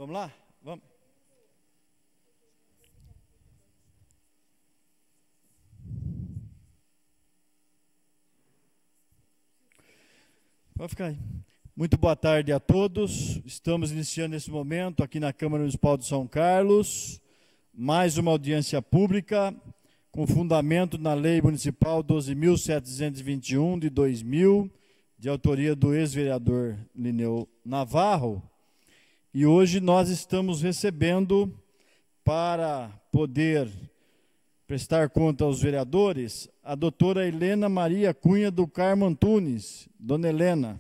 Vamos lá? Vamos. Pode ficar aí. Muito boa tarde a todos. Estamos iniciando nesse momento aqui na Câmara Municipal de São Carlos mais uma audiência pública com fundamento na Lei Municipal 12.721 de 2000, de autoria do ex-vereador Lineu Navarro. E hoje nós estamos recebendo, para poder prestar conta aos vereadores, a doutora Helena Maria Cunha do Carmo Antunes, dona Helena,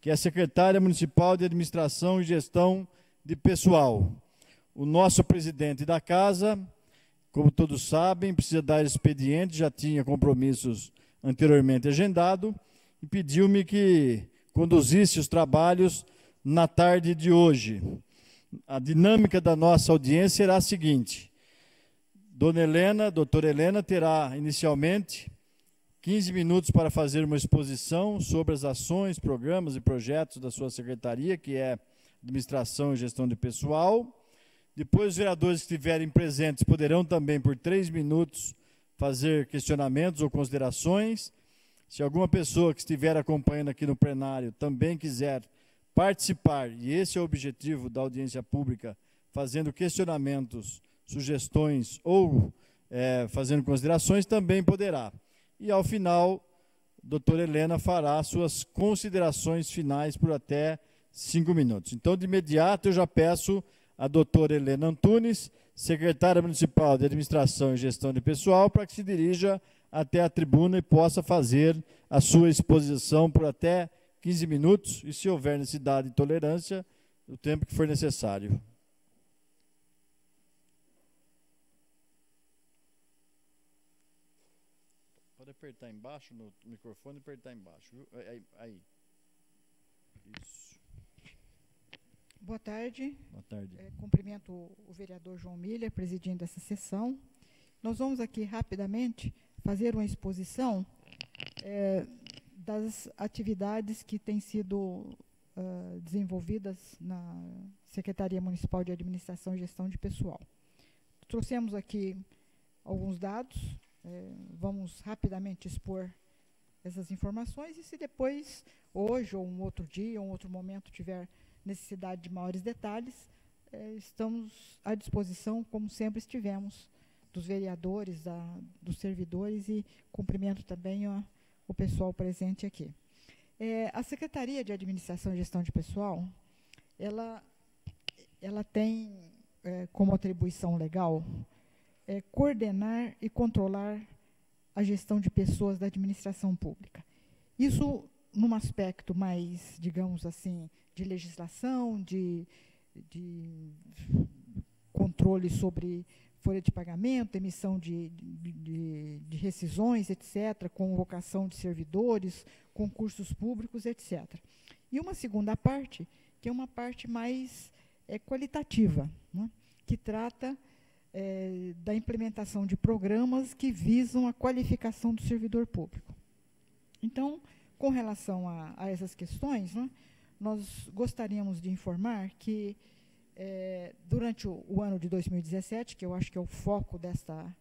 que é secretária municipal de Administração e Gestão de Pessoal. O nosso presidente da casa, como todos sabem, precisa dar expediente, já tinha compromissos anteriormente agendado, e pediu-me que conduzisse os trabalhos na tarde de hoje. A dinâmica da nossa audiência será a seguinte: dona Helena, doutora Helena, terá inicialmente 15 minutos para fazer uma exposição sobre as ações, programas e projetos da sua secretaria, que é Administração e Gestão de Pessoal. Depois, os vereadores que estiverem presentes poderão também, por 3 minutos, fazer questionamentos ou considerações. Se alguma pessoa que estiver acompanhando aqui no plenário também quiser participar, e esse é o objetivo da audiência pública, fazendo questionamentos, sugestões ou fazendo considerações, também poderá. E, ao final, a doutora Helena fará suas considerações finais por até 5 minutos. Então, de imediato, eu já peço a doutora Helena Antunes, secretária municipal de Administração e Gestão de Pessoal, para que se dirija até a tribuna e possa fazer a sua exposição por até 15 minutos, e, se houver necessidade de tolerância, o tempo que for necessário. Pode apertar embaixo no microfone, apertar embaixo, viu? Aí. Isso. Boa tarde. Boa tarde. Cumprimento o vereador João Miller, presidindo essa sessão. Nós vamos aqui rapidamente fazer uma exposição das atividades que têm sido desenvolvidas na Secretaria Municipal de Administração e Gestão de Pessoal. Trouxemos aqui alguns dados, vamos rapidamente expor essas informações, e se depois, hoje ou um outro dia, ou um outro momento, tiver necessidade de maiores detalhes, estamos à disposição, como sempre estivemos, dos vereadores, dos servidores, e cumprimento também o pessoal presente aqui. A Secretaria de Administração e Gestão de Pessoal, ela tem como atribuição legal coordenar e controlar a gestão de pessoas da administração pública. Isso num aspecto mais, digamos assim, de legislação, de controle sobre folha de pagamento, emissão de rescisões, etc., convocação de servidores, concursos públicos, etc. E uma segunda parte, que é uma parte mais qualitativa, né, que trata da implementação de programas que visam a qualificação do servidor público. Então, com relação a essas questões, né, nós gostaríamos de informar que, durante o ano de 2017, que eu acho que é o foco desta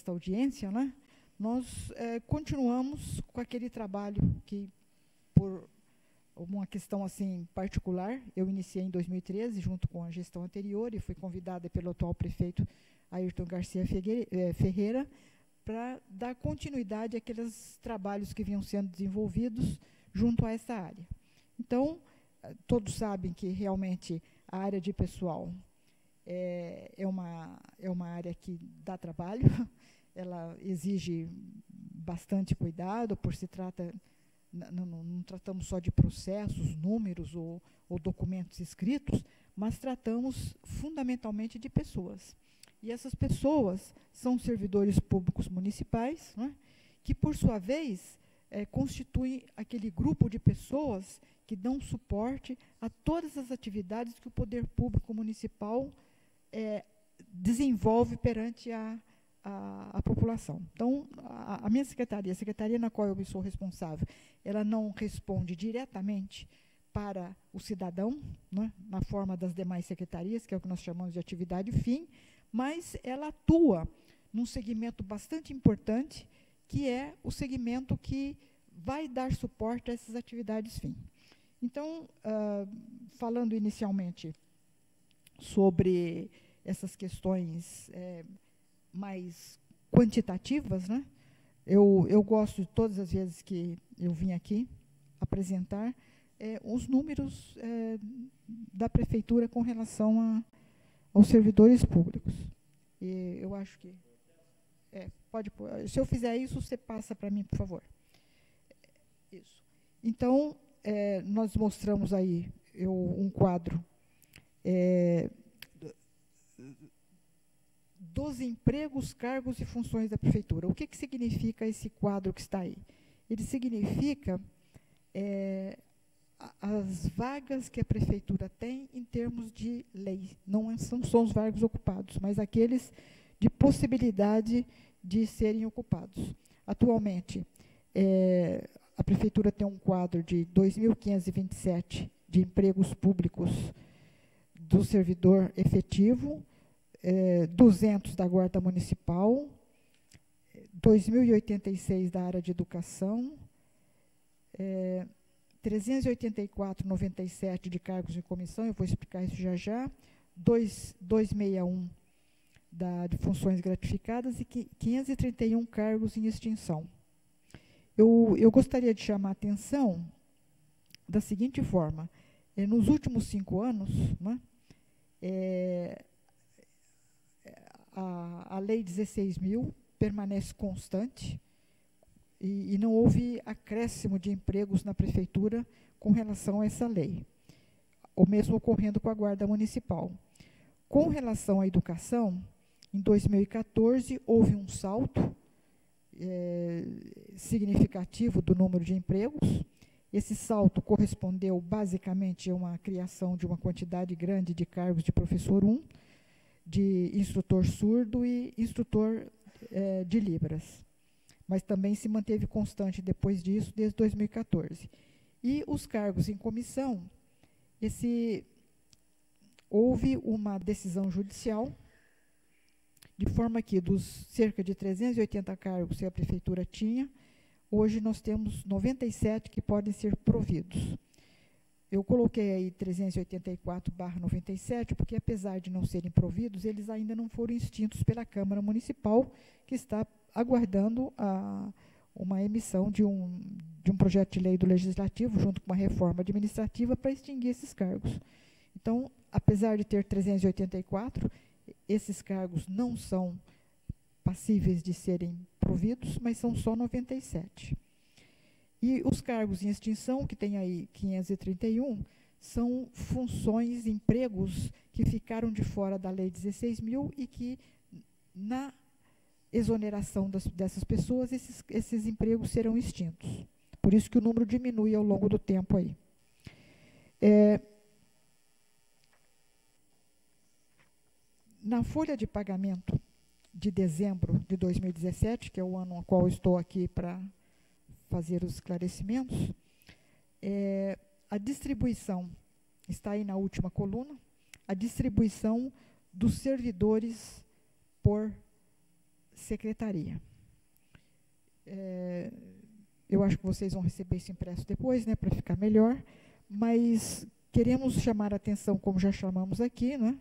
audiência, né, nós continuamos com aquele trabalho que, por uma questão assim particular, eu iniciei em 2013, junto com a gestão anterior, e fui convidada pelo atual prefeito Ayrton Garcia Ferreira, para dar continuidade àqueles trabalhos que vinham sendo desenvolvidos junto a essa área. Então, todos sabem que realmente a área de pessoal é uma área que dá trabalho, ela exige bastante cuidado, por se trata, não tratamos só de processos, números ou documentos escritos, mas tratamos fundamentalmente de pessoas. E essas pessoas são servidores públicos municipais, né, que, por sua vez, constituem aquele grupo de pessoas que dão suporte a todas as atividades que o poder público municipal desenvolve perante a população. Então, a minha secretaria, a secretaria na qual eu sou responsável, ela não responde diretamente para o cidadão, né, na forma das demais secretarias, que é o que nós chamamos de atividade fim, mas ela atua num segmento bastante importante, que é o segmento que vai dar suporte a essas atividades fim. Então, falando inicialmente sobre essas questões mais quantitativas, né, eu gosto de todas as vezes que eu vim aqui apresentar os números da prefeitura com relação aos servidores públicos. E eu acho que... pode pôr. Se eu fizer isso, você passa para mim, por favor. Isso. Então, nós mostramos aí um quadro dos empregos, cargos e funções da prefeitura. O que significa esse quadro que está aí? Ele significa as vagas que a prefeitura tem em termos de lei. Não são os vagas ocupados, mas aqueles de possibilidade de serem ocupados. Atualmente, a prefeitura tem um quadro de 2.527 de empregos públicos do servidor efetivo, 200 da Guarda Municipal, 2.086 da área de educação, 384,97 de cargos em comissão, eu vou explicar isso já já, 261 de funções gratificadas e 531 cargos em extinção. Eu gostaria de chamar a atenção da seguinte forma: nos últimos 5 anos, né, a Lei 16.000 permanece constante e não houve acréscimo de empregos na prefeitura com relação a essa lei. O mesmo ocorrendo com a Guarda Municipal. Com relação à educação, em 2014 houve um salto significativo do número de empregos. Esse salto correspondeu basicamente a uma criação de uma quantidade grande de cargos de professor 1, de instrutor surdo e instrutor de Libras. Mas também se manteve constante depois disso, desde 2014. E os cargos em comissão, houve uma decisão judicial, de forma que dos cerca de 380 cargos que a prefeitura tinha, hoje nós temos 97 que podem ser providos. Eu coloquei aí 384/97, porque apesar de não serem providos, eles ainda não foram extintos pela Câmara Municipal, que está aguardando uma emissão de um projeto de lei do Legislativo, junto com uma reforma administrativa, para extinguir esses cargos. Então, apesar de ter 384, esses cargos não são passíveis de serem providos, mas são só 97. E os cargos em extinção, que tem aí 531, são funções, empregos que ficaram de fora da Lei 16.000 e que, na exoneração dessas pessoas, esses empregos serão extintos. Por isso que o número diminui ao longo do tempo aí. Na folha de pagamento de dezembro de 2017, que é o ano no qual estou aqui para fazer os esclarecimentos, a distribuição, está aí na última coluna, a distribuição dos servidores por secretaria. Eu acho que vocês vão receber isso impresso depois, né, para ficar melhor, mas queremos chamar a atenção, como já chamamos aqui, né,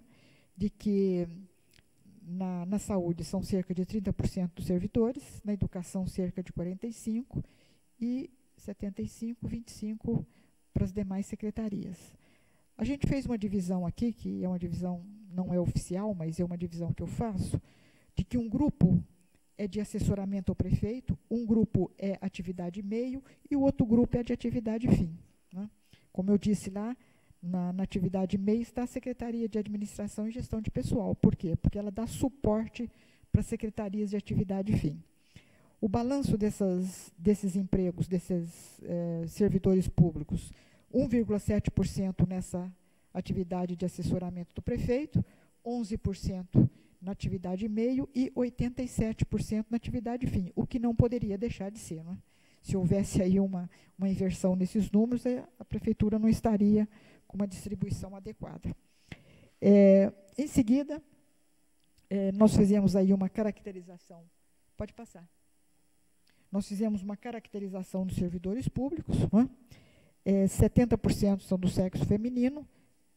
de que na saúde são cerca de 30% dos servidores, na educação cerca de 45% e 75, 25% para as demais secretarias. A gente fez uma divisão aqui, que é uma divisão, não é oficial, mas é uma divisão que eu faço, de que um grupo é de assessoramento ao prefeito, um grupo é atividade meio e o outro grupo é de atividade fim, né? Como eu disse lá, na atividade meio está a Secretaria de Administração e Gestão de Pessoal. Por quê? Porque ela dá suporte para as secretarias de atividade fim. O balanço desses empregos, desses servidores públicos, 1,7% nessa atividade de assessoramento do prefeito, 11% na atividade meio e 87% na atividade fim, o que não poderia deixar de ser, né? Se houvesse aí uma inversão nesses números, a prefeitura não estaria com uma distribuição adequada. Em seguida, nós fizemos aí uma caracterização. Pode passar. Nós fizemos uma caracterização dos servidores públicos. 70% são do sexo feminino,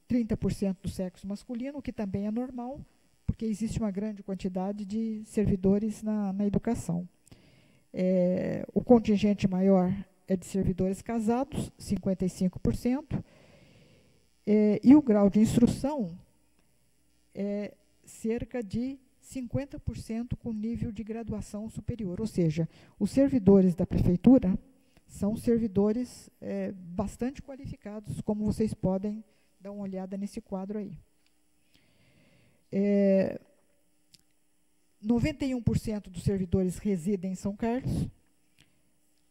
30% do sexo masculino, o que também é normal, porque existe uma grande quantidade de servidores na educação. O contingente maior é de servidores casados, 55%, e o grau de instrução é cerca de 50% com nível de graduação superior, ou seja, os servidores da prefeitura são servidores bastante qualificados, como vocês podem dar uma olhada nesse quadro aí. 91% dos servidores residem em São Carlos,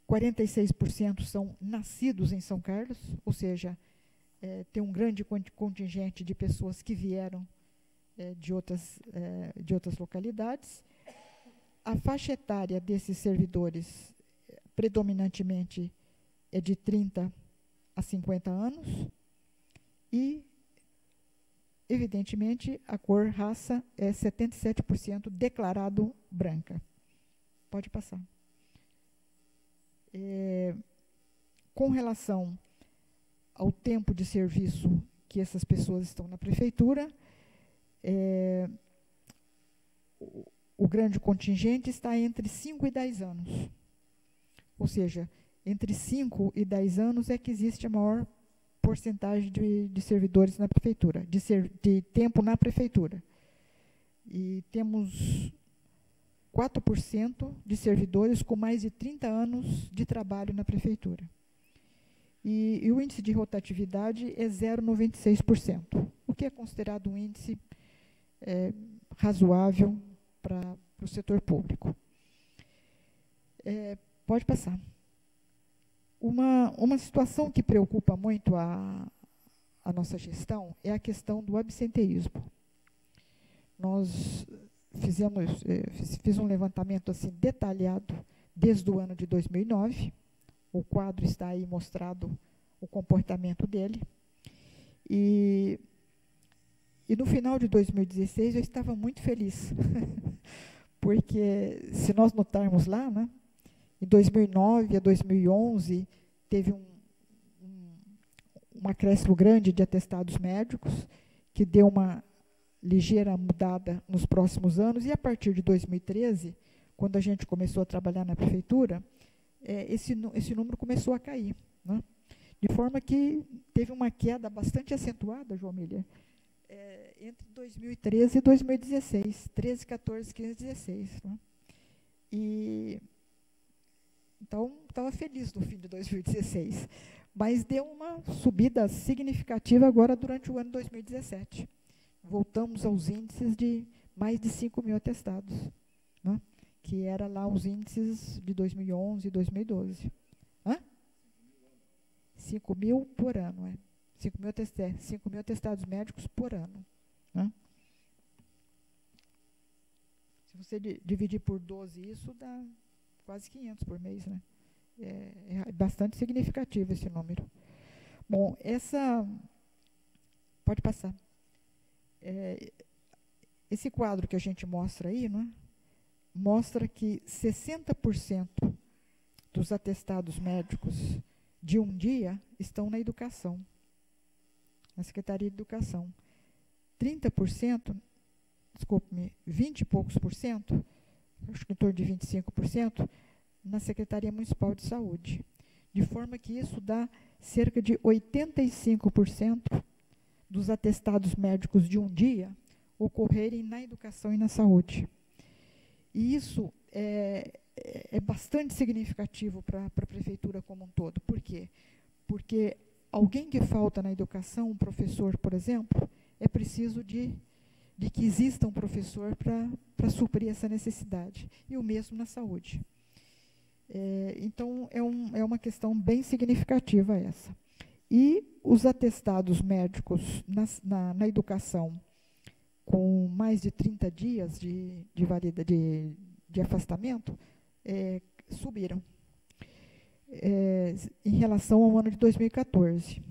46% são nascidos em São Carlos, ou seja, tem um grande contingente de pessoas que vieram de outras localidades. A faixa etária desses servidores, predominantemente, é de 30 a 50 anos e, evidentemente, a cor raça é 77% declarado branca. Pode passar. Com relação ao tempo de serviço que essas pessoas estão na prefeitura, o grande contingente está entre 5 e 10 anos. Ou seja, entre 5 e 10 anos é que existe a maior porcentagem de servidores na prefeitura, de tempo na prefeitura. E temos 4% de servidores com mais de 30 anos de trabalho na prefeitura. E o índice de rotatividade é 0,96%, o que é considerado um índice razoável para o setor público. Pode passar. Uma situação que preocupa muito a nossa gestão é a questão do absenteísmo. Nós fiz um levantamento assim, detalhado desde o ano de 2009. O quadro está aí mostrado o comportamento dele. E no final de 2016 eu estava muito feliz, porque se nós notarmos lá, né, em 2009 a 2011 teve um acréscimo grande de atestados médicos, que deu uma ligeira mudada nos próximos anos, e a partir de 2013, quando a gente começou a trabalhar na prefeitura, esse número começou a cair, né? De forma que teve uma queda bastante acentuada, João Miller, entre 2013 e 2016, 13, 14, 15, 16. Né? Então, estava feliz no fim de 2016, mas deu uma subida significativa agora durante o ano 2017. Voltamos aos índices de mais de 5 mil atestados, né? Que era lá os índices de 2011 e 2012. 5 mil por ano, 5 mil atestados médicos por ano. Né? Se você dividir por 12 isso, dá quase 500 por mês. Né? É bastante significativo esse número. Bom, pode passar. Esse quadro que a gente mostra aí, né, mostra que 60% dos atestados médicos de um dia estão na educação, na Secretaria de Educação. 30%, desculpe-me, 20 e poucos por cento, acho que em torno de 25%, na Secretaria Municipal de Saúde. De forma que isso dá cerca de 85% dos atestados médicos de um dia ocorrerem na educação e na saúde. E isso é bastante significativo para a prefeitura como um todo. Por quê? Porque alguém que falta na educação, um professor, por exemplo, é preciso de que exista um professor para suprir essa necessidade. E o mesmo na saúde. Então, é uma questão bem significativa essa. E os atestados médicos na educação com mais de 30 dias de afastamento subiram. em relação ao ano de 2014.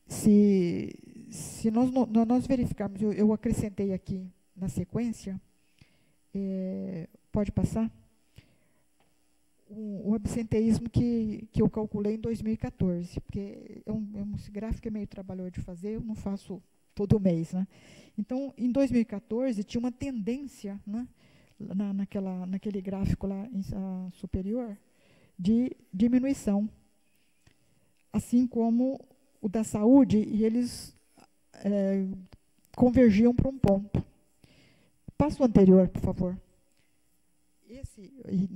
Se nós verificarmos, eu acrescentei aqui na sequência, pode passar, o absenteísmo que eu calculei em 2014, porque esse gráfico é meio trabalhoso de fazer, eu não faço todo mês, né? Então, em 2014, tinha uma tendência, né, naquele gráfico lá superior, de diminuição, assim como o da saúde, e eles convergiam para um ponto. Passa o anterior, por favor.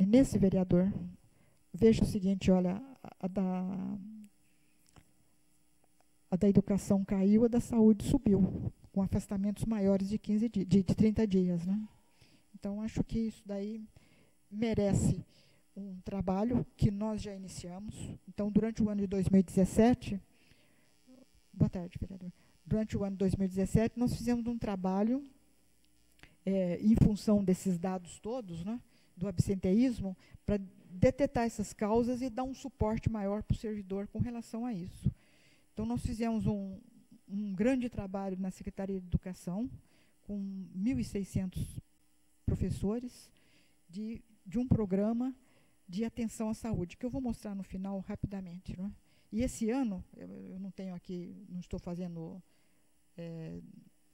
Nesse vereador, veja o seguinte, olha, a da educação caiu, a da saúde subiu, com afastamentos maiores de 30 dias. Né? Então, acho que isso daí merece um trabalho que nós já iniciamos. Então, durante o ano de 2017, boa tarde, vereador. Durante o ano de 2017, nós fizemos um trabalho em função desses dados todos, né, do absenteísmo, para detectar essas causas e dar um suporte maior para o servidor com relação a isso. Então, nós fizemos um grande trabalho na Secretaria de Educação, com 1.600 professores, de um programa de atenção à saúde, que eu vou mostrar no final rapidamente. Não é? E esse ano, eu não tenho aqui, não estou fazendo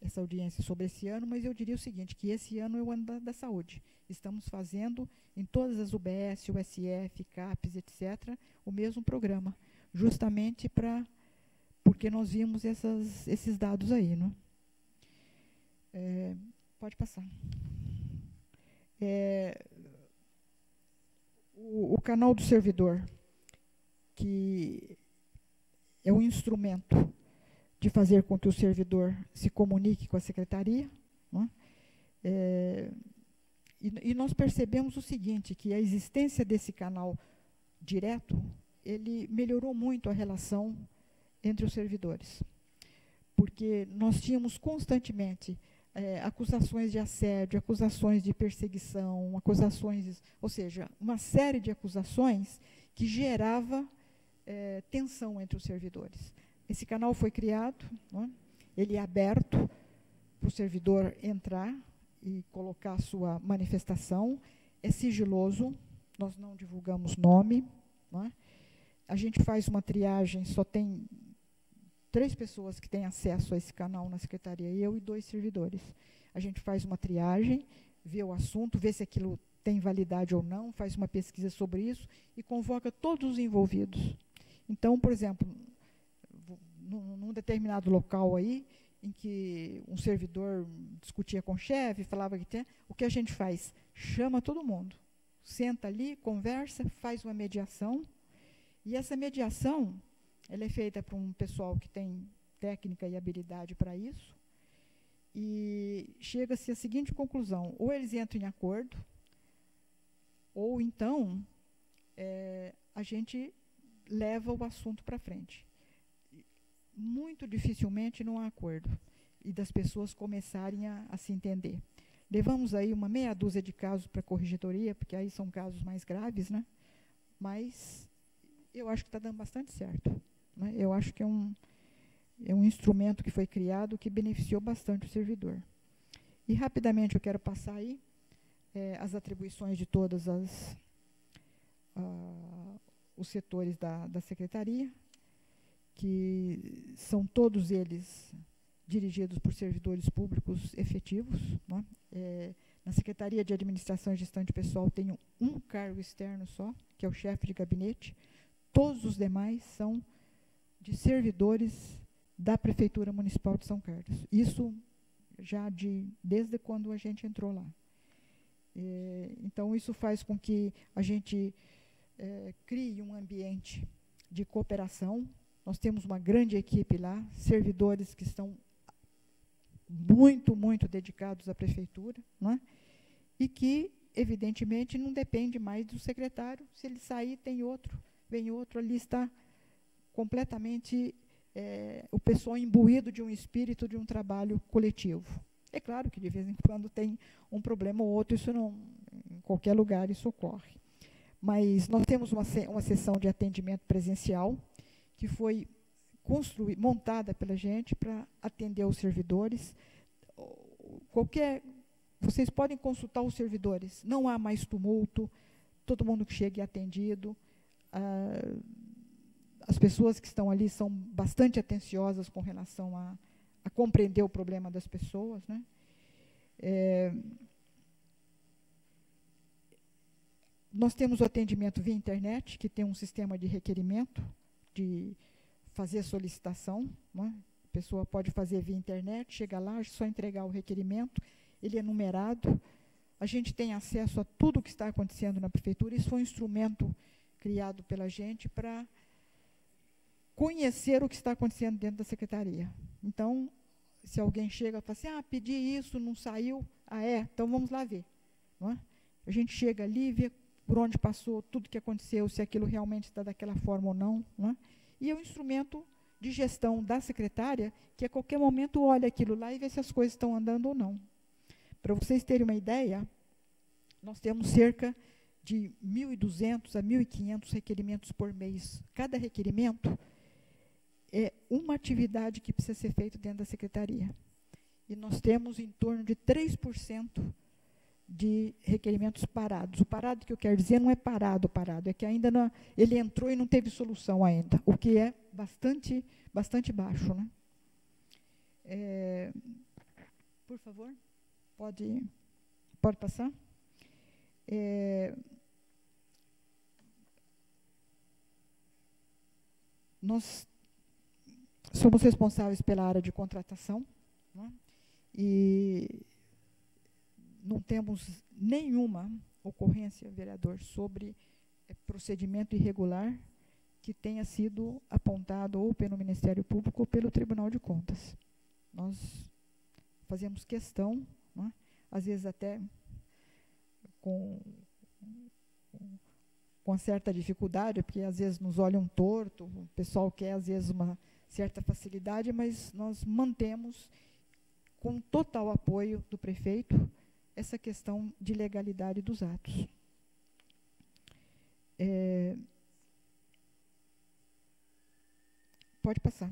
essa audiência sobre esse ano, mas eu diria o seguinte, que esse ano é o ano da saúde. Estamos fazendo em todas as UBS, USF, CAPES, etc., o mesmo programa, justamente porque nós vimos esses dados aí. Não? Pode passar. O canal do servidor, que é um instrumento de fazer com que o servidor se comunique com a secretaria, não é? E nós percebemos o seguinte, que a existência desse canal direto, ele melhorou muito a relação entre os servidores, porque nós tínhamos constantemente acusações de assédio, acusações de perseguição, ou seja, uma série de acusações que gerava tensão entre os servidores. Esse canal foi criado, não é? Ele é aberto para o servidor entrar e colocar a sua manifestação, é sigiloso, nós não divulgamos nome, não é? A gente faz uma triagem, só tem 3 pessoas que têm acesso a esse canal na secretaria, eu e 2 servidores. A gente faz uma triagem, vê o assunto, vê se aquilo tem validade ou não, faz uma pesquisa sobre isso e convoca todos os envolvidos. Então, por exemplo, num determinado local aí, em que um servidor discutia com o chefe, falava que tem, o que a gente faz? Chama todo mundo, senta ali, conversa, faz uma mediação, e essa mediação, ela é feita por um pessoal que tem técnica e habilidade para isso, e chega-se à seguinte conclusão, ou eles entram em acordo, ou então a gente leva o assunto para frente. Muito dificilmente não há acordo, e das pessoas começarem a se entender. Levamos aí uma meia dúzia de casos para a corregedoria, porque aí são casos mais graves, né? Mas eu acho que está dando bastante certo. Né? Eu acho que é um instrumento que foi criado que beneficiou bastante o servidor. E rapidamente eu quero passar aí as atribuições de todos os setores da secretaria, que são todos eles dirigidos por servidores públicos efetivos. Né? Na Secretaria de Administração e Gestão de Pessoal tem um cargo externo só, que é o chefe de gabinete. Todos os demais são de servidores da Prefeitura Municipal de São Carlos. Isso já desde quando a gente entrou lá. Então, isso faz com que a gente crie um ambiente de cooperação. Nós temos uma grande equipe lá, servidores que estão muito, muito dedicados à prefeitura, né? E que, evidentemente, não depende mais do secretário. Se ele sair, tem outro, vem outro, ali está completamente o pessoal imbuído de um espírito de um trabalho coletivo. É claro que, de vez em quando, tem um problema ou outro, isso não, em qualquer lugar isso ocorre. mas nós temos uma sessão de atendimento presencial que foi montada pela gente para atender os servidores. Vocês podem consultar os servidores, não há mais tumulto, todo mundo que chega é atendido. As pessoas que estão ali são bastante atenciosas com relação a compreender o problema das pessoas, né? Nós temos o atendimento via internet, que tem um sistema de requerimento, de fazer solicitação, né? A pessoa pode fazer via internet, chega lá, é só entregar o requerimento, ele é numerado, a gente tem acesso a tudo o que está acontecendo na prefeitura. Isso foi um instrumento criado pela gente para conhecer o que está acontecendo dentro da secretaria. Então, se alguém chega e fala assim, pedi isso, não saiu, então vamos lá ver. Não é? A gente chega ali, vê por onde passou, tudo que aconteceu, se aquilo realmente está daquela forma ou não. Não é? E é um instrumento de gestão da secretária, que a qualquer momento olha aquilo lá e vê se as coisas estão andando ou não. Para vocês terem uma ideia, nós temos cerca de 1.200 a 1.500 requerimentos por mês. Cada requerimento é uma atividade que precisa ser feita dentro da secretaria. E nós temos em torno de 3% de requerimentos parados. O parado que eu quero dizer não é parado, é que ainda não, ele entrou e não teve solução ainda, o que é bastante baixo, né? Por favor, pode passar. Nós somos responsáveis pela área de contratação, né? E não temos nenhuma ocorrência, vereador, sobre procedimento irregular que tenha sido apontado ou pelo Ministério Público ou pelo Tribunal de Contas. Nós fazemos questão, né, às vezes até com certa dificuldade, porque às vezes nos olham torto, o pessoal quer às vezes uma certa facilidade, mas nós mantemos com total apoio do prefeito essa questão de legalidade dos atos. Pode passar.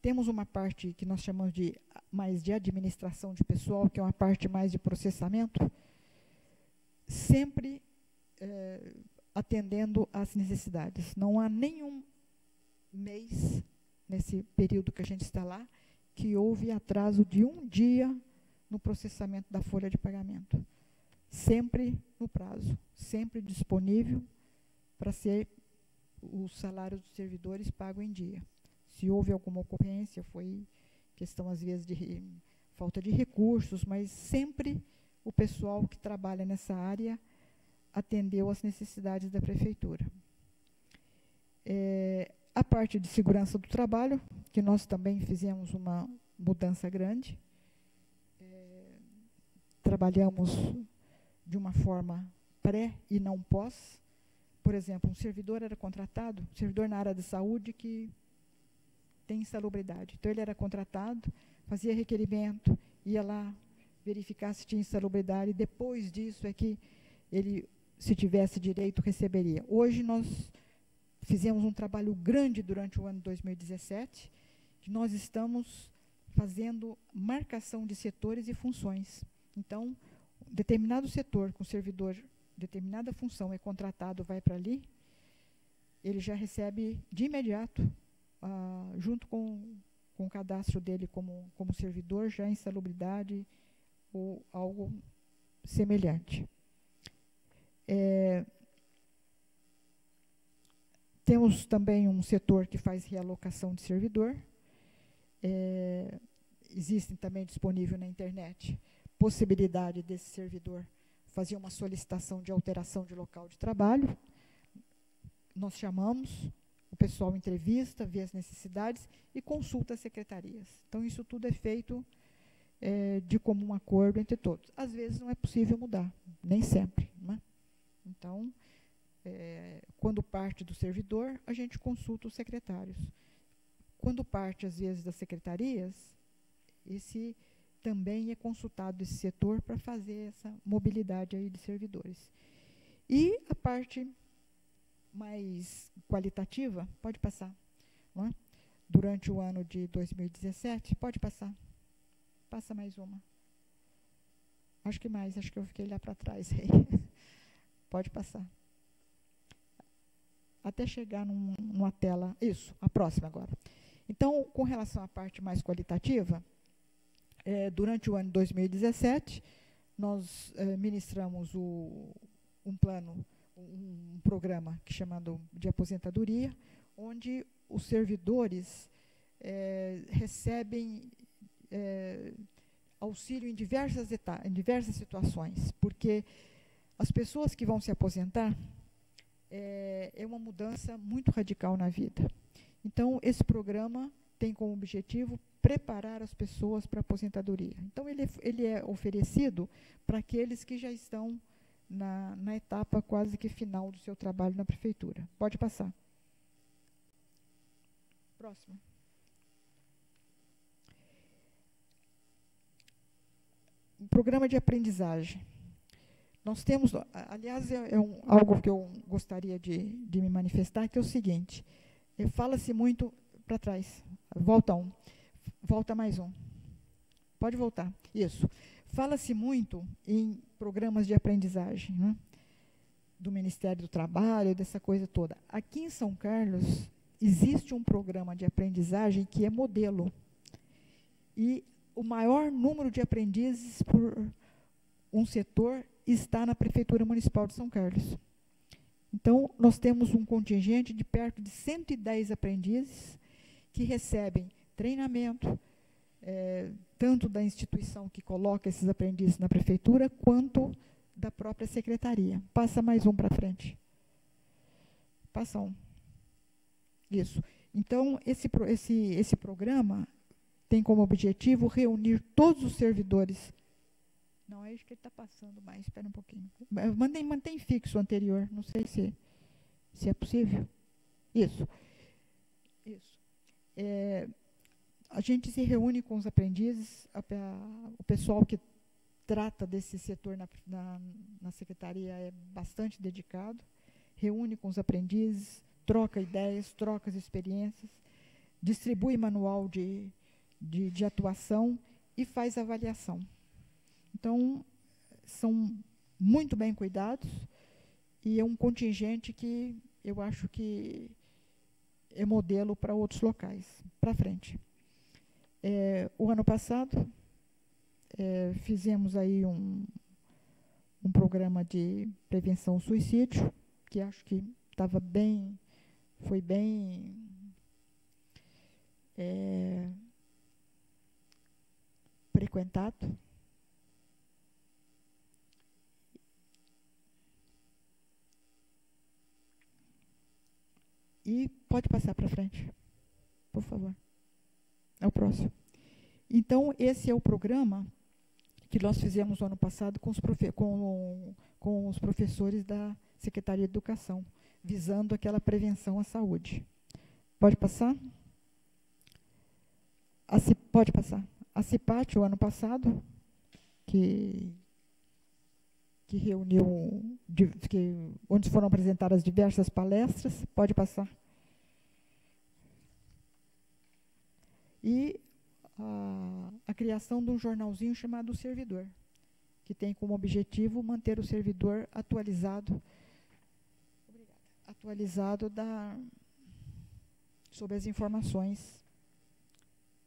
Temos uma parte que nós chamamos de mais de administração de pessoal, que é uma parte mais de processamento, sempre atendendo às necessidades. Não há nenhum mês, nesse período que a gente está lá, que houve atraso de um dia no processamento da folha de pagamento. Sempre no prazo, sempre disponível para ser os salários dos servidores pagos em dia. Se houve alguma ocorrência, foi questão, às vezes, de falta de recursos, mas sempre o pessoal que trabalha nessa área atendeu às necessidades da prefeitura. A parte de segurança do trabalho, que nós também fizemos uma mudança grande. Trabalhamos de uma forma pré e não pós. Por exemplo, um servidor era contratado, um servidor na área de saúde que tem insalubridade. Então, ele era contratado, fazia requerimento, ia lá verificar se tinha insalubridade, e depois disso é que ele, se tivesse direito, receberia. Hoje, nós fizemos um trabalho grande durante o ano 2017, que nós estamos fazendo marcação de setores e funções. Então, determinado setor com servidor, determinada função é contratado, vai para ali, ele já recebe de imediato, junto com o cadastro dele como servidor, já insalubridade ou algo semelhante. Temos também um setor que faz realocação de servidor. Existem também disponível na internet possibilidade desse servidor fazer uma solicitação de alteração de local de trabalho. Nós chamamos, o pessoal entrevista, vê as necessidades e consulta as secretarias. Então, isso tudo é feito de comum acordo entre todos. Às vezes não é possível mudar, nem sempre, né? Então, quando parte do servidor, a gente consulta os secretários. Quando parte, às vezes, das secretarias, também é consultado esse setor para fazer essa mobilidade aí de servidores. E a parte mais qualitativa, pode passar, não é? Durante o ano de 2017, pode passar. Passa mais uma. Acho que eu fiquei lá para trás. Pode passar. Até chegar numa tela. Isso, a próxima agora. Então, com relação à parte mais qualitativa, durante o ano de 2017, nós ministramos um plano, um programa que chamado de aposentadoria, onde os servidores recebem auxílio em diversas situações, porque as pessoas que vão se aposentar é uma mudança muito radical na vida. Então, esse programa tem como objetivo preparar as pessoas para a aposentadoria. Então, ele é oferecido para aqueles que já estão na etapa quase que final do seu trabalho na prefeitura. Pode passar. Próximo. Um programa de aprendizagem. Nós temos, aliás, algo que eu gostaria de me manifestar, que é o seguinte, fala-se muito para trás, volta mais um, pode voltar, isso. Fala-se muito em programas de aprendizagem, né, do Ministério do Trabalho, dessa coisa toda. Aqui em São Carlos, existe um programa de aprendizagem que é modelo, e o maior número de aprendizes por um setor está na Prefeitura Municipal de São Carlos. Então, nós temos um contingente de perto de 110 aprendizes que recebem treinamento, tanto da instituição que coloca esses aprendizes na Prefeitura, quanto da própria Secretaria. Passa mais um para frente. Passa um. Isso. Então, esse programa tem como objetivo reunir todos os servidores. Não, é isso que ele está passando mais, espera um pouquinho. Mantém fixo o anterior, não sei se é possível. Isso. A gente se reúne com os aprendizes, o pessoal que trata desse setor na secretaria é bastante dedicado, reúne com os aprendizes, troca ideias, troca as experiências, distribui manual de atuação e faz avaliação. Então, são muito bem cuidados e é um contingente que eu acho que é modelo para outros locais. Para frente. O ano passado, fizemos aí um programa de prevenção ao suicídio, que acho que foi bem frequentado. E pode passar para frente, por favor. É o próximo. Então, esse é o programa que nós fizemos no ano passado com os professores da Secretaria de Educação, visando aquela prevenção à saúde. Pode passar? Pode passar. A CIPAT, o ano passado, que reuniu, onde foram apresentadas diversas palestras, pode passar. E a criação de um jornalzinho chamado O Servidor, que tem como objetivo manter o servidor atualizado sobre as informações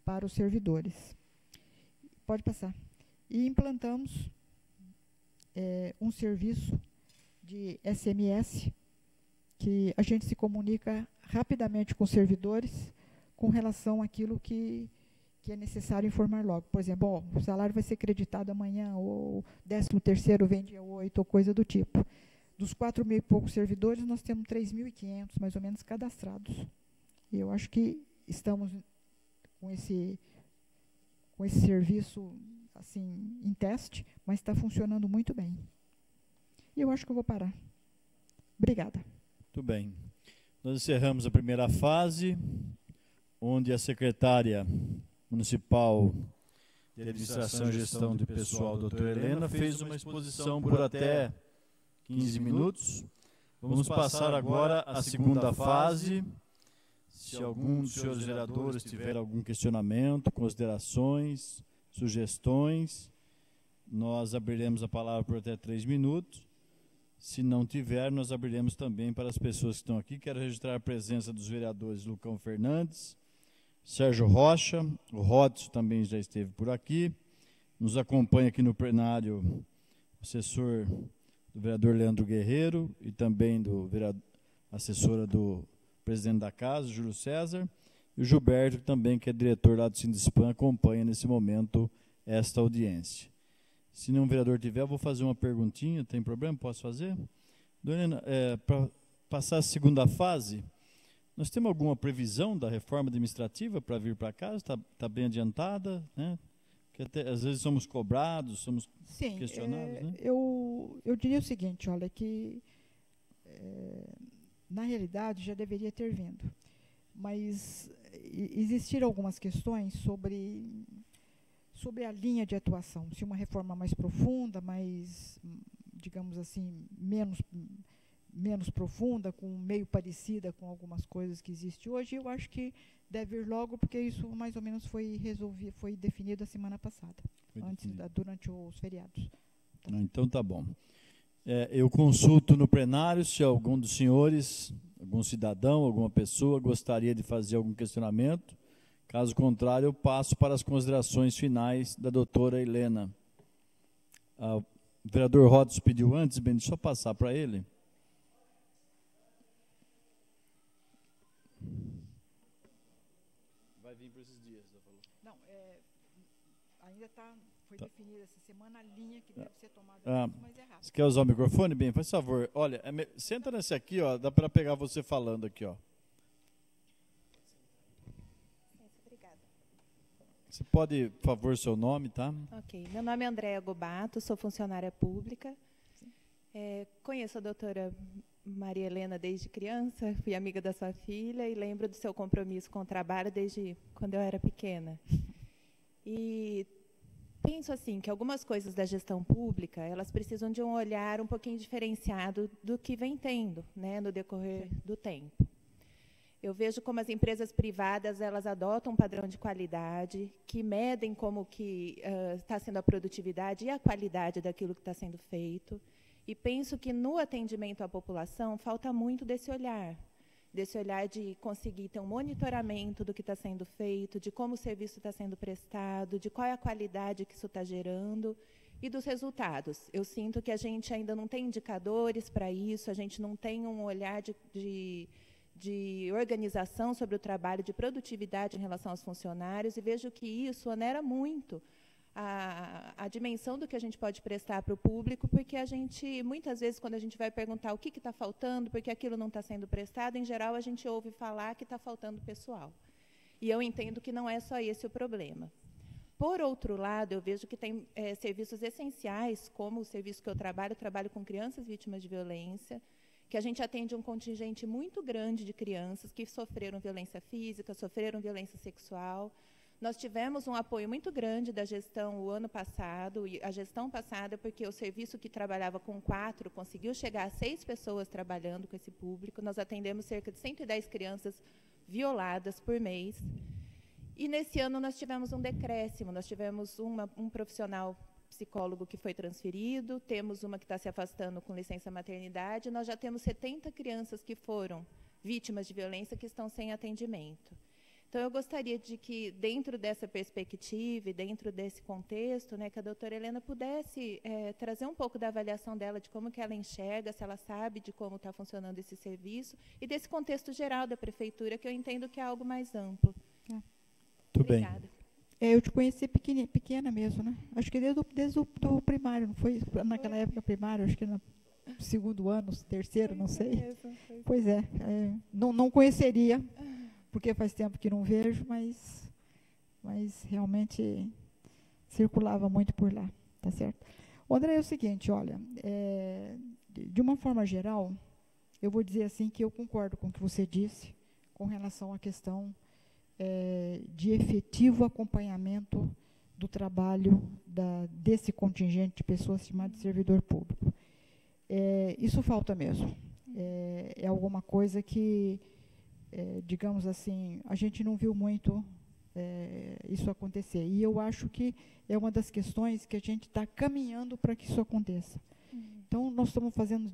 para os servidores. Pode passar. E implantamos um serviço de SMS, que a gente se comunica rapidamente com os servidores com relação àquilo que é necessário informar logo. Por exemplo, o salário vai ser creditado amanhã, ou o 13º vem dia 8, ou coisa do tipo. Dos 4.000 e poucos servidores, nós temos 3.500, mais ou menos, cadastrados. E eu acho que estamos com esse serviço assim, em teste, mas está funcionando muito bem. E eu acho que eu vou parar. Obrigada. Muito bem. Nós encerramos a primeira fase, onde a secretária municipal de Administração e Gestão de Pessoal, doutora Helena, fez uma exposição por até 15 minutos. Vamos passar agora à segunda fase. Se algum dos senhores vereadores tiver algum questionamento, considerações, sugestões, nós abriremos a palavra por até 3 minutos. Se não tiver, nós abriremos também para as pessoas que estão aqui. Quero registrar a presença dos vereadores Lucão Fernandes, Sérgio Rocha, o Rodson também já esteve por aqui. Nos acompanha aqui no plenário o assessor do vereador Leandro Guerreiro e também assessora do presidente da casa, Júlio César, e o Gilberto também, que é diretor lá do Sindispan, acompanha nesse momento esta audiência. Se nenhum vereador tiver, eu vou fazer uma perguntinha, tem problema? Posso fazer? Dona Helena, para passar a segunda fase, nós temos alguma previsão da reforma administrativa para vir para cá? Está bem adiantada, né? Porque até, às vezes somos cobrados, somos questionados. Né? Eu diria o seguinte, olha, que na realidade já deveria ter vindo, mas existiram algumas questões sobre a linha de atuação, se uma reforma mais profunda, mais, digamos assim, menos profunda, meio parecida com algumas coisas que existem hoje, eu acho que deve ir logo, porque isso mais ou menos foi definido a semana passada, durante os feriados. Tá? Então tá bom. Eu consulto no plenário se algum dos senhores, algum cidadão, alguma pessoa gostaria de fazer algum questionamento. Caso contrário, eu passo para as considerações finais da doutora Helena. O vereador Rodson pediu antes, bem, deixa eu passar para ele. Vai vir por esses dias, já falou. Não, ainda foi definida essa semana a linha que deve ser tomada, mas é rápido. Você quer usar o microfone? Bem, faz favor. Olha, senta nesse aqui, ó, dá para pegar você falando aqui, ó. Você pode, por favor, seu nome, tá? Ok. Meu nome é Andréa Gobato, sou funcionária pública. Conheço a doutora Maria Helena desde criança, fui amiga da sua filha e lembro do seu compromisso com o trabalho desde quando eu era pequena. E penso assim, que algumas coisas da gestão pública, elas precisam de um olhar um pouquinho diferenciado do que vem tendo, né, no decorrer do tempo. Eu vejo como as empresas privadas, elas adotam um padrão de qualidade, que medem como que está sendo a produtividade e a qualidade daquilo que está sendo feito. E penso que no atendimento à população falta muito desse olhar de conseguir ter um monitoramento do que está sendo feito, de como o serviço está sendo prestado, de qual é a qualidade que isso está gerando e dos resultados. Eu sinto que a gente ainda não tem indicadores para isso, a gente não tem um olhar de organização sobre o trabalho, de produtividade em relação aos funcionários, e vejo que isso onera muito a dimensão do que a gente pode prestar para o público, porque a gente, muitas vezes, quando a gente vai perguntar o que está faltando, porque aquilo não está sendo prestado, em geral, a gente ouve falar que está faltando pessoal. E eu entendo que não é só esse o problema. Por outro lado, eu vejo que tem serviços essenciais, como o serviço que eu trabalho com crianças vítimas de violência, que a gente atende um contingente muito grande de crianças que sofreram violência física, sofreram violência sexual. Nós tivemos um apoio muito grande da gestão o ano passado, e a gestão passada, porque o serviço que trabalhava com 4 conseguiu chegar a 6 pessoas trabalhando com esse público. Nós atendemos cerca de 110 crianças violadas por mês. E, nesse ano, nós tivemos um decréscimo. Nós tivemos um profissional psicólogo que foi transferido, temos uma que está se afastando com licença maternidade, nós já temos 70 crianças que foram vítimas de violência que estão sem atendimento. Então, eu gostaria de que, dentro dessa perspectiva e dentro desse contexto, né, que a doutora Helena pudesse trazer um pouco da avaliação dela, de como que ela enxerga, se ela sabe de como está funcionando esse serviço, e desse contexto geral da prefeitura, que eu entendo que é algo mais amplo. Muito Obrigada. bem. Eu te conheci pequena mesmo, né? Acho que desde o primário, não foi? Naquela época primário, acho que no segundo ano, terceiro, não sei. Pois é, não conheceria, porque faz tempo que não vejo, mas realmente circulava muito por lá, tá certo? André, é o seguinte, olha, de uma forma geral, eu vou dizer assim que eu concordo com o que você disse com relação à questão de efetivo acompanhamento do trabalho desse contingente de pessoas chamadas de servidor público. Isso falta mesmo. É alguma coisa que, digamos assim, a gente não viu muito isso acontecer. E eu acho que é uma das questões que a gente está caminhando para que isso aconteça. Então, nós estamos fazendo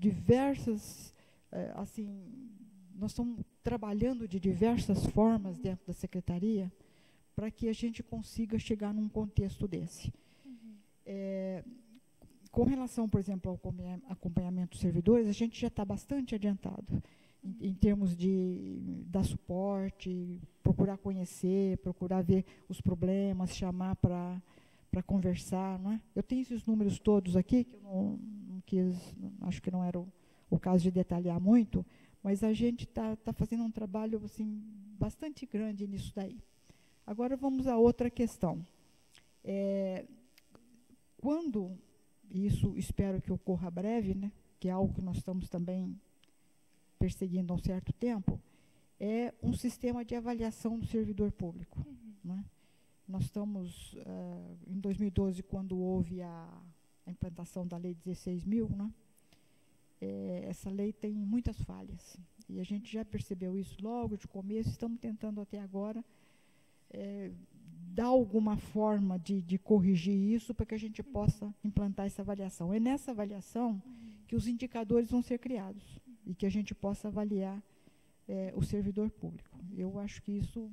nós estamos trabalhando de diversas formas dentro da secretaria para que a gente consiga chegar num contexto desse. Com relação, por exemplo, ao acompanhamento dos servidores, a gente já está bastante adiantado em termos de dar suporte, procurar conhecer, procurar ver os problemas, chamar para conversar. Não é? Eu tenho esses números todos aqui, que eu não quis, acho que não era o caso de detalhar muito, mas a gente está fazendo um trabalho assim, bastante grande nisso daí. Agora vamos a outra questão. Quando, isso espero que ocorra breve, né, que é algo que nós estamos também perseguindo há um certo tempo, é um sistema de avaliação do servidor público. Né? Nós estamos, em 2012, quando houve a implantação da Lei 16.000, né, essa lei tem muitas falhas. E a gente já percebeu isso logo de começo, estamos tentando até agora dar alguma forma de corrigir isso para que a gente possa implantar essa avaliação. É nessa avaliação que os indicadores vão ser criados e que a gente possa avaliar o servidor público. Eu acho que isso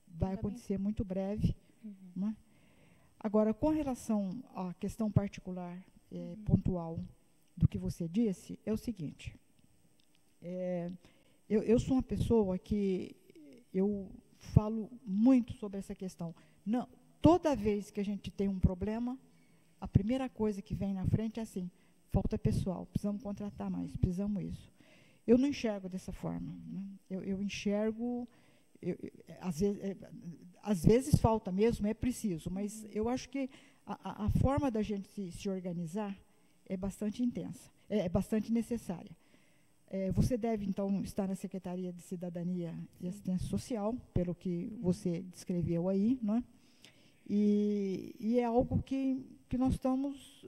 vai acontecer muito breve. Né? Agora, com relação à questão particular, pontual, do que você disse, é o seguinte. Eu sou uma pessoa que eu falo muito sobre essa questão. Não, toda vez que a gente tem um problema, a primeira coisa que vem na frente é assim, falta pessoal, precisamos contratar mais, precisamos isso. Eu não enxergo dessa forma. Né? Eu enxergo, às vezes falta mesmo, é preciso, mas eu acho que a forma da gente se organizar é bastante intensa, é bastante necessária. Você deve, então, estar na Secretaria de Cidadania e Assistência Social, pelo que você descreveu aí, né? E é algo que nós estamos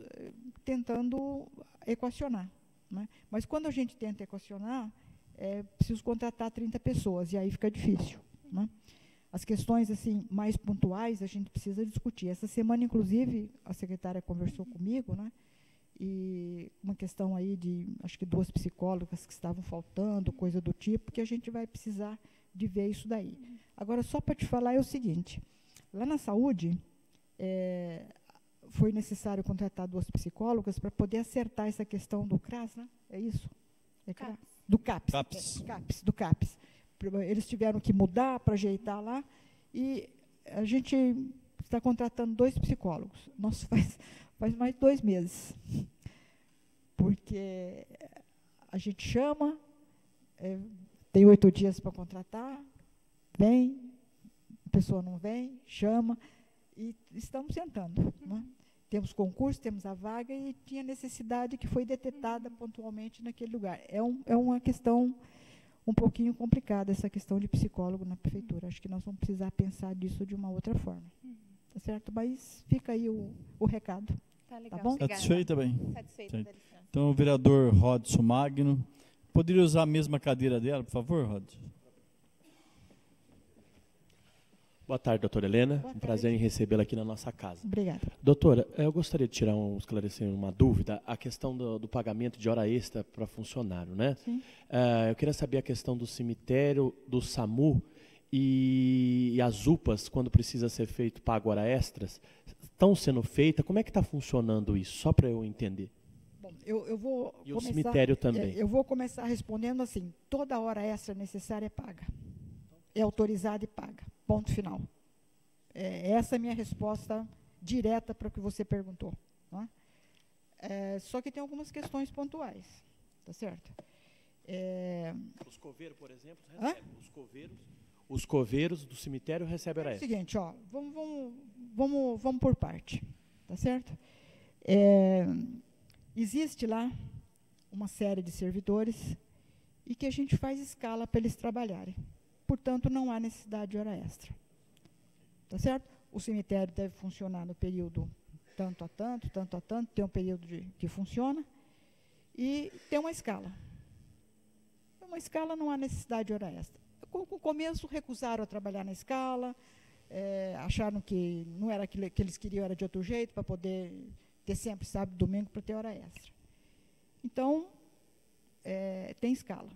tentando equacionar. Né? Mas quando a gente tenta equacionar, é preciso contratar 30 pessoas, e aí fica difícil. Né? As questões assim, mais pontuais a gente precisa discutir. Essa semana, inclusive, a secretária conversou comigo, né? E uma questão aí de, acho que 2 psicólogas que estavam faltando, coisa do tipo, que a gente vai precisar de ver isso daí. Agora, só para te falar é o seguinte, lá na saúde, foi necessário contratar 2 psicólogas para poder acertar essa questão do CRAS, né? É isso? Do CAPS. Do CAPS. Eles tiveram que mudar para ajeitar lá, e a gente está contratando 2 psicólogos. Nossa, faz mais de 2 meses. Porque a gente chama, tem 8 dias para contratar, vem, a pessoa não vem, chama, e estamos tentando. Né? Temos concurso, temos a vaga, e tinha necessidade que foi detetada pontualmente naquele lugar. É uma questão um pouquinho complicada, essa questão de psicólogo na prefeitura. Acho que nós vamos precisar pensar disso de uma outra forma. Tá certo? Mas fica aí o recado. Tá legal. Tá bom? Satisfeita bem? Satisfeita, dá licença. Então, o vereador Rodson Magno. Poderia usar a mesma cadeira dela, por favor, Rodson? Boa tarde, doutora Helena. Boa tarde. Prazer em recebê-la aqui na nossa casa. Obrigada. Doutora, eu gostaria de esclarecer uma dúvida, a questão do pagamento de hora extra para funcionário, né? Sim. Eu queria saber a questão do cemitério, do SAMU e as UPAs, quando precisa ser feito pago hora extras, estão sendo feitas? Como é que está funcionando isso? Só para eu entender. Bom, eu vou E começar, o cemitério também. Eu vou começar respondendo assim, toda hora extra necessária é paga. É autorizada e paga. Ponto final. Essa é a minha resposta direta para o que você perguntou. Né? Só que tem algumas questões pontuais. Tá certo? Os coveiros, por exemplo, recebem. Os coveiros do cemitério recebem hora É o extra. seguinte, ó, vamos por parte. Tá certo? Existe lá uma série de servidores e que a gente faz escala para eles trabalharem. Portanto, não há necessidade de hora extra. Tá certo? o cemitério deve funcionar no período tanto a tanto, tem um período que funciona, e tem uma escala. Uma escala não há necessidade de hora extra. Com o começo, recusaram a trabalhar na escala, acharam que não era aquilo que eles queriam, era de outro jeito, para poder ter sempre sábado e domingo para ter hora extra. Então, tem escala.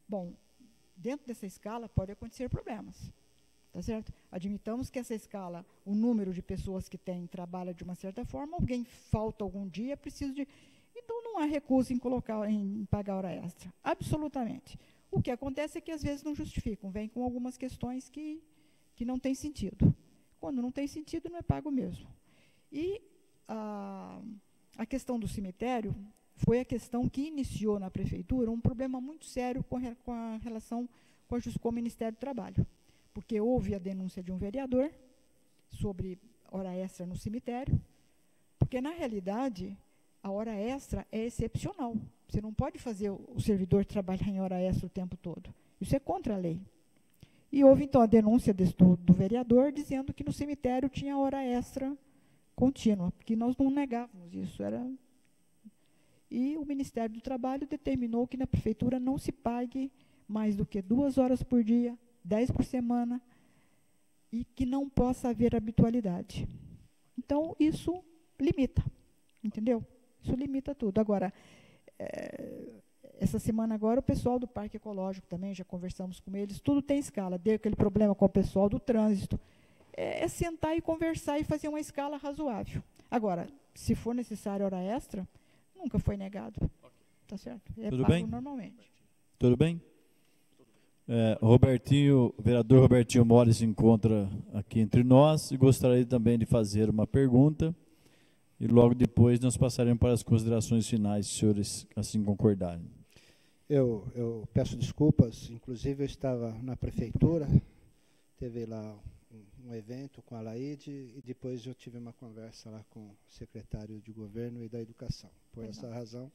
Bom, dentro dessa escala pode acontecer problemas. Tá certo? Admitamos que essa escala, o número de pessoas que tem trabalha de uma certa forma, alguém falta algum dia, precisa de... Então, não há recuso em pagar hora extra. Absolutamente. O que acontece é que, às vezes, não justificam. Vem com algumas questões que não têm sentido. Quando não tem sentido, não é pago mesmo. E a questão do cemitério foi a questão que iniciou na prefeitura um problema muito sério com a relação com o Ministério do Trabalho. Porque houve a denúncia de um vereador sobre hora extra no cemitério, porque, na realidade, a hora extra é excepcional. Você não pode fazer o servidor trabalhar em hora extra o tempo todo. Isso é contra a lei. E houve, então, a denúncia do vereador dizendo que no cemitério tinha hora extra contínua, porque nós não negávamos isso. E o Ministério do Trabalho determinou que na prefeitura não se pague mais do que 2 horas por dia, 10 por semana, e que não possa haver habitualidade. Então, isso limita, entendeu? Isso limita tudo. Agora, essa semana agora, o pessoal do Parque Ecológico também, já conversamos com eles, tudo tem escala. Deu aquele problema com o pessoal do trânsito. É sentar e conversar e fazer uma escala razoável. Agora, se for necessário hora extra, nunca foi negado. Tá certo? Tudo pago bem? Normalmente. Tudo bem? O vereador Robertinho Mori se encontra aqui entre nós e gostaria também de fazer uma pergunta e logo depois nós passaremos para as considerações finais, se os senhores assim concordarem. Eu peço desculpas, inclusive eu estava na prefeitura, teve lá um evento com a Laide e depois eu tive uma conversa lá com o secretário de governo e da educação. Por essa razão,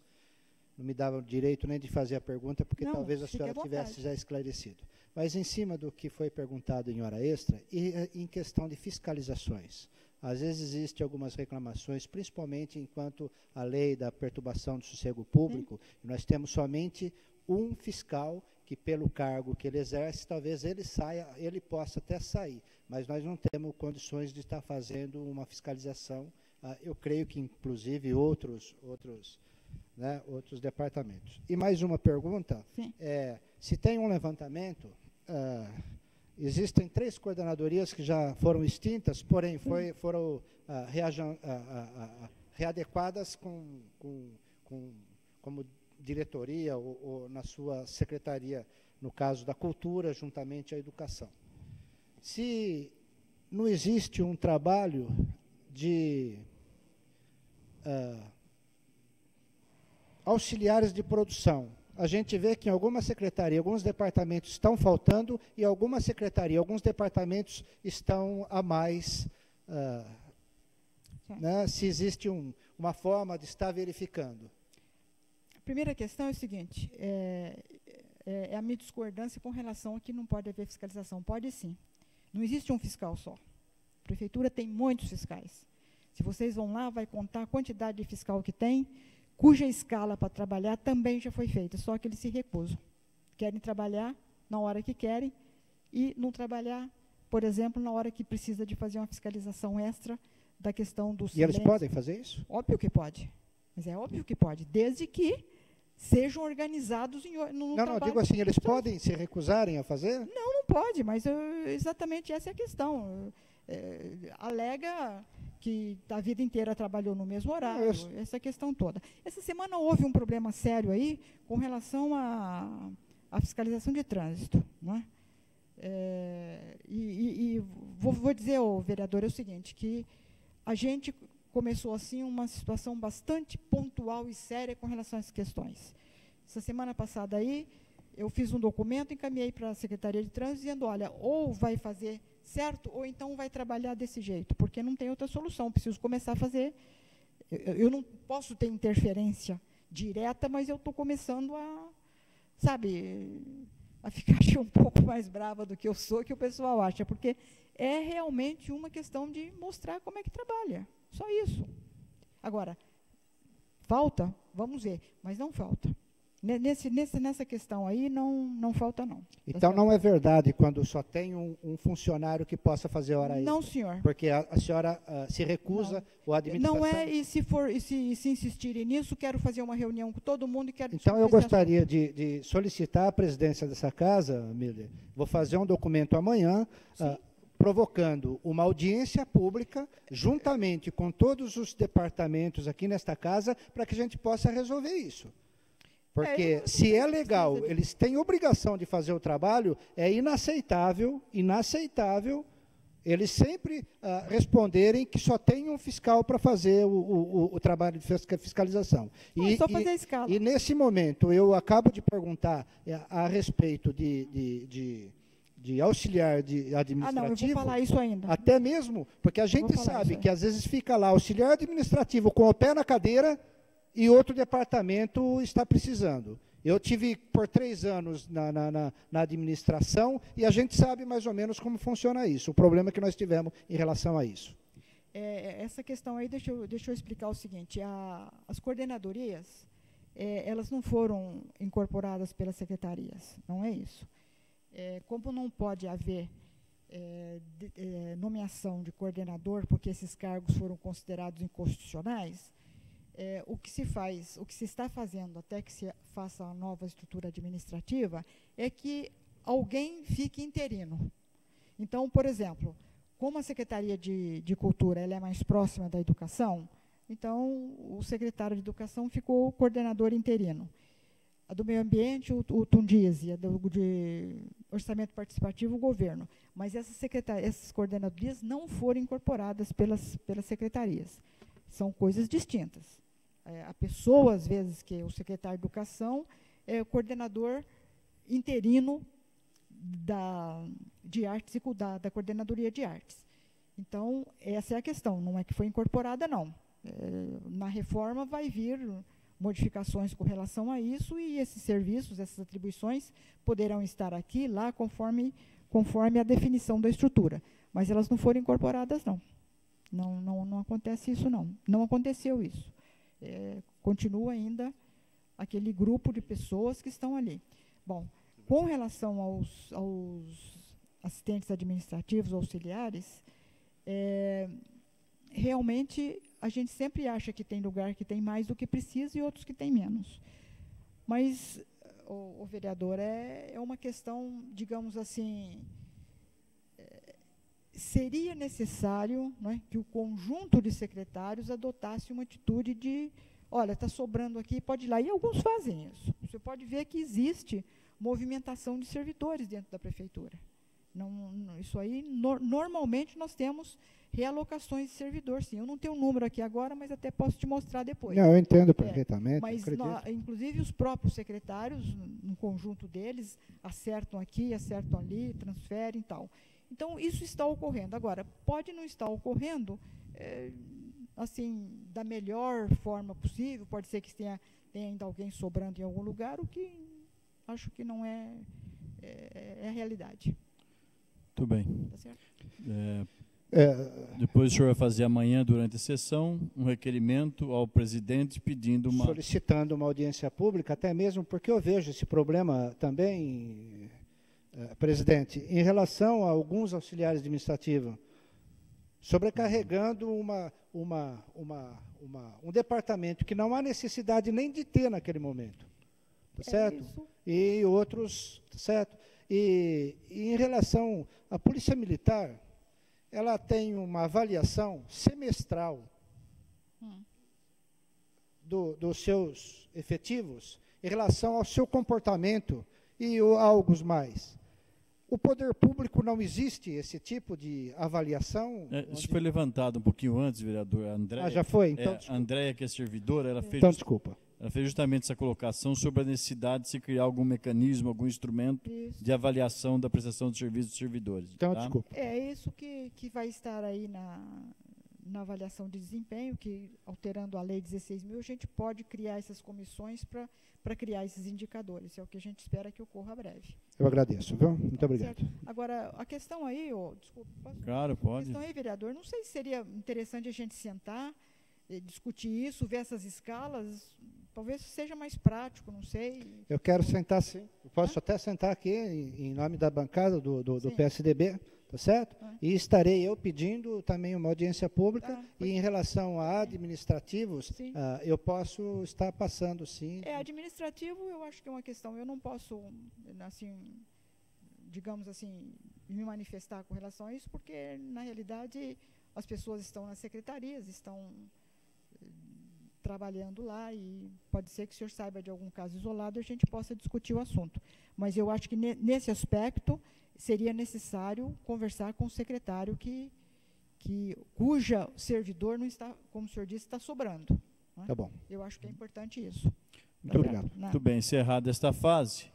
não me dava o direito nem de fazer a pergunta, porque não, talvez a senhora tivesse já esclarecido. Mas em cima do que foi perguntado em hora extra, e em questão de fiscalizações, às vezes existem algumas reclamações, principalmente enquanto a lei da perturbação do sossego público, nós temos somente um fiscal que, pelo cargo que ele exerce, talvez ele possa até sair, mas nós não temos condições de estar fazendo uma fiscalização. Eu creio que, inclusive, outros departamentos. E mais uma pergunta, se tem um levantamento, existem 3 coordenadorias que já foram extintas, porém foram readequadas como diretoria ou na sua secretaria, no caso da cultura, juntamente à educação. Se não existe um trabalho de auxiliares de produção, a gente vê que em alguma secretaria, alguns departamentos estão faltando e alguma secretaria, alguns departamentos estão a mais. Se existe uma forma de estar verificando. A primeira questão é o seguinte, é a minha discordância com relação a que não pode haver fiscalização. Pode sim. Não existe um fiscal só. A prefeitura tem muitos fiscais. Se vocês vão lá, vai contar a quantidade de fiscal que tem, cuja escala para trabalhar também já foi feita, só que eles se recusam. Querem trabalhar na hora que querem e não trabalhar, por exemplo, na hora que precisa de fazer uma fiscalização extra da questão do silêncio. E eles podem fazer isso? Óbvio que pode. Mas é óbvio que pode, desde que sejam organizados no trabalho. Não, digo assim, eles podem se recusarem a fazer? Não pode, mas exatamente essa é a questão. Alega que a vida inteira trabalhou no mesmo horário, essa questão toda. Essa semana houve um problema sério aí com relação à fiscalização de trânsito. Não é? Vou dizer ao vereador o seguinte, que a gente começou assim uma situação bastante pontual e séria com relação a essas questões. Essa semana passada aí, eu fiz um documento, encaminhei para a Secretaria de Trânsito, dizendo, olha, ou vai fazer certo, ou então vai trabalhar desse jeito, porque não tem outra solução, preciso começar a fazer. Eu não posso ter interferência direta, mas eu estou começando a, a ficar acho, um pouco mais brava do que eu sou, que o pessoal acha, porque é realmente uma questão de mostrar como é que trabalha. Só isso. Agora, falta? Vamos ver, mas não falta. Nessa questão aí, não falta, não. Então, não é verdade quando só tem um funcionário que possa fazer hora extra? Não, senhor. Porque a senhora se recusa, ou a administração... Não é, e se insistirem nisso, quero fazer uma reunião com todo mundo e quero... Então, eu gostaria de solicitar a presidência dessa casa, Miller. Vou fazer um documento amanhã, provocando uma audiência pública, juntamente com todos os departamentos aqui nesta casa, para que a gente possa resolver isso. Porque, se é legal, eles têm obrigação de fazer o trabalho, é inaceitável eles sempre responderem que só tem um fiscal para fazer o trabalho de fiscalização. É só fazer a escala. E, nesse momento, eu acabo de perguntar a respeito de auxiliar administrativo. Não, eu vou falar isso ainda. Até mesmo, porque a gente sabe que, às vezes, fica lá auxiliar administrativo com o pé na cadeira, e outro departamento está precisando. Eu tive por 3 anos na administração e a gente sabe mais ou menos como funciona isso, o problema que nós tivemos em relação a isso. Essa questão aí, deixa eu explicar o seguinte, as coordenadorias, elas não foram incorporadas pelas secretarias, não é isso. Como não pode haver nomeação de coordenador, porque esses cargos foram considerados inconstitucionais, o que se está fazendo até que se faça a nova estrutura administrativa é que alguém fique interino. Então, por exemplo, como a Secretaria de Cultura ela é mais próxima da educação, então o secretário de Educação ficou o coordenador interino. A do Meio Ambiente, o Tundiz, e a de Orçamento Participativo, o governo. Mas essas coordenadorias não foram incorporadas pelas secretarias. São coisas distintas. A pessoa, às vezes, que é o secretário de Educação, é o coordenador interino de artes e da coordenadoria de artes. Então, essa é a questão, não é que foi incorporada, não. Na reforma vai vir modificações com relação a isso e esses serviços, essas atribuições, poderão estar aqui, lá, conforme a definição da estrutura. Mas elas não foram incorporadas, não. Não acontece isso, não. Não aconteceu isso. Continua ainda aquele grupo de pessoas que estão ali. Bom, com relação aos assistentes administrativos, auxiliares, realmente a gente sempre acha que tem lugar que tem mais do que precisa e outros que tem menos. Mas, o vereador, é uma questão, digamos assim, seria necessário, né, que o conjunto de secretários adotasse uma atitude de, olha, está sobrando aqui, pode ir lá. E alguns fazem isso. Você pode ver que existe movimentação de servidores dentro da prefeitura. Isso aí, normalmente, nós temos realocações de servidor, sim. Eu não tenho um número aqui agora, mas até posso te mostrar depois. Não, eu entendo perfeitamente. Mas, inclusive, os próprios secretários, no conjunto deles, acertam aqui, acertam ali, transferem e tal. Então, isso está ocorrendo. Agora, pode não estar ocorrendo assim, da melhor forma possível, pode ser que tenha ainda alguém sobrando em algum lugar, o que acho que não é a realidade. Muito bem. Tá certo? Depois o senhor vai fazer amanhã, durante a sessão, um requerimento ao presidente pedindo solicitando uma audiência pública, até mesmo porque eu vejo esse problema também, presidente, em relação a alguns auxiliares administrativos, sobrecarregando um departamento que não há necessidade nem de ter naquele momento, tá certo? Isso. E outros, tá certo? E em relação à Polícia Militar, ela tem uma avaliação semestral dos seus efetivos em relação ao seu comportamento e algo mais. O poder público não existe esse tipo de avaliação? Isso foi levantado um pouquinho antes, vereador André. Já foi? Então, a Andréia, que é servidora, ela fez, desculpa. Ela fez justamente essa colocação sobre a necessidade de se criar algum mecanismo, algum instrumento de avaliação da prestação de serviços dos servidores. Então, desculpa. É isso que vai estar aí na avaliação de desempenho, que alterando a lei 16.000, a gente pode criar essas comissões para criar esses indicadores. É o que a gente espera que ocorra breve. Eu agradeço, viu? Muito obrigado. Certo? Agora, a questão aí, desculpa, Claro, a pode. questão aí, vereador, não sei se seria interessante a gente sentar, discutir isso, ver essas escalas, talvez seja mais prático, não sei. Eu quero sentar, sim. Eu posso até sentar aqui em nome da bancada do PSDB, tá certo? E estarei eu pedindo também uma audiência pública e em relação a administrativos, eu posso estar passando, sim. Administrativo, eu acho que é uma questão, eu não posso, assim, digamos assim, me manifestar com relação a isso, porque, na realidade, as pessoas estão nas secretarias, estão trabalhando lá e pode ser que o senhor saiba de algum caso isolado e a gente possa discutir o assunto. Mas eu acho que nesse aspecto seria necessário conversar com o secretário cuja servidor não está, como o senhor disse, está sobrando. Né? Tá bom. Eu acho que é importante isso. Muito obrigado. Muito bem, encerrada esta fase,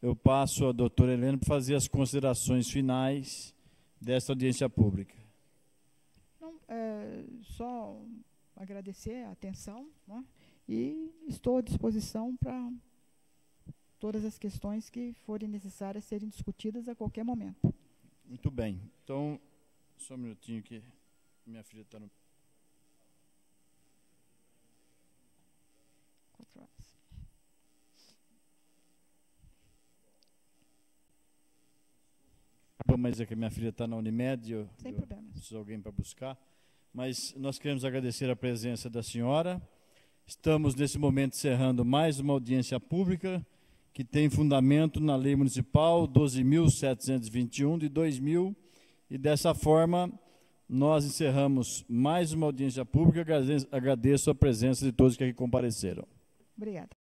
eu passo a doutora Helena para fazer as considerações finais desta audiência pública. Não, só agradecer a atenção, né? E estou à disposição para todas as questões que forem necessárias serem discutidas a qualquer momento. Muito bem. Então, só um minutinho que minha filha está no... 4 horas. Mas é que minha filha está na Unimed, Sem problemas. Preciso de alguém para buscar. Mas nós queremos agradecer a presença da senhora. Estamos, nesse momento, encerrando mais uma audiência pública que tem fundamento na Lei Municipal 12.721 de 2000. E, dessa forma, nós encerramos mais uma audiência pública. Agradeço a presença de todos que aqui compareceram. Obrigada.